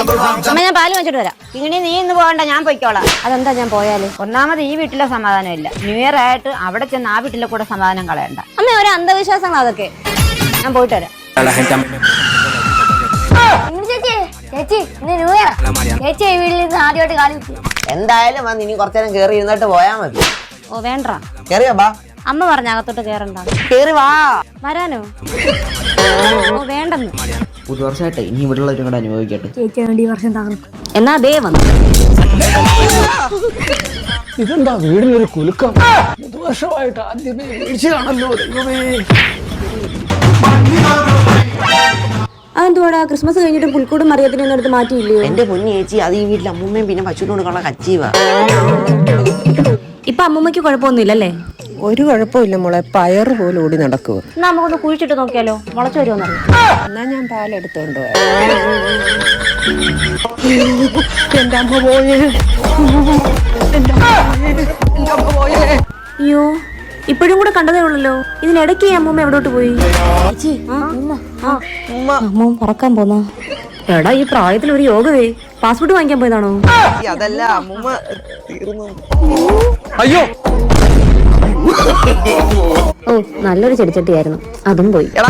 അമ്മ ഞാൻ പാല് വെച്ചിട്ട് വരാം. ഇങ്ങനെ നീ ഇന്ന് പോകണ്ട, ഞാൻ പൊയ്ക്കോളാം. അതെന്താ ഞാൻ പോയാല്? ഒന്നാമത് ഈ വീട്ടിലെ സമാധാനം ഇല്ല. ന്യൂ ഇയർ ആയിട്ട് അവിടെ ചെന്ന് ആ വീട്ടിലെ കൂടെ സമാധാനം കളയണ്ട. അമ്മ ഒരു അന്ധവിശ്വാസങ്ങൾ അതൊക്കെ. ഞാൻ പോയിട്ട് വരാം. ചേച്ചി ഇന്ന് ന്യൂ ഇയർ. ചേച്ചി ഈ വീട്ടിൽ നിന്ന് ആദ്യമായിട്ട് കാലി വെച്ചു. എന്തായാലും വന്ന് ഇനി കുറച്ചു നേരം കേറി ഇരുന്നിട്ട് പോയാ മതി. ഓ വേണ്ട, കേറിയോ ബാ. അമ്മ പറഞ്ഞ അകത്തോട്ട് കേറണ്ട. കേറി വാ. വരാനോ? ഓ വേണ്ടെന്ന്. പുതുവർഷമായിട്ടെ ഇനി ഇവിടെ ഉള്ളവരും കൂടെ അനുഭവിക്കട്ടെ. ചേച്ചി വേണ്ടി ഈ വർഷം തകർക്കും. എന്നാ അതേ വന്നു. ഇതെന്താ വീടിനൊരു കുലുക്കം? പുതുവർഷമായിട്ട് ആദ്യമേ വീഴ്ചയാണല്ലോ. അതെന്തുവാടാ ക്രിസ്മസ് കഴിഞ്ഞിട്ട് പുൽക്കൂടും മറിയത്തിനൊന്നും എടുത്ത് മാറ്റിയില്ലയോ? എന്റെ പൊന്നു ചേച്ചി, അത് ഈ വീട്ടിൽ അമ്മൂമ്മയും പിന്നെ പശുവിന് കൊടുക്കാനുള്ള കച്ചീവാ. ഇപ്പൊ അമ്മൂമ്മക്ക് കുഴപ്പമൊന്നുമില്ലല്ലേ? ഒരു കുഴപ്പമില്ല മോളെ, പയറ് പോലും ഓടി നടക്കുക. എന്നാ നമുക്കൊന്ന് കുഴിച്ചിട്ട് നോക്കിയാലോ, മുളച്ചു വരുമോന്നറിയാം. എന്നാ ഞാൻ പാലെടുത്തോണ്ട് പോയാ. എന്റെ അമ്മ പോയേ, അയ്യോ ഇപ്പോഴും കൂടെ കണ്ടതേ ഉള്ളല്ലോ. ഇതിനിടയ്ക്ക് അമ്മൂമ്മ എവിടോട്ട് പോയി? അമ്മ പറക്കാൻ പോന്നാ? എടാ ഈ പ്രായത്തിൽ ഒരു യോഗവേ. പാസ്പോർട്ട് വാങ്ങിക്കാൻ പോയതാണോ? അതല്ല അമ്മൂമ്മ തീർന്നു. അയ്യോ ഓ നല്ലൊരു ചെടിച്ചട്ടിയായിരുന്നു, അതും പോയി. എടാ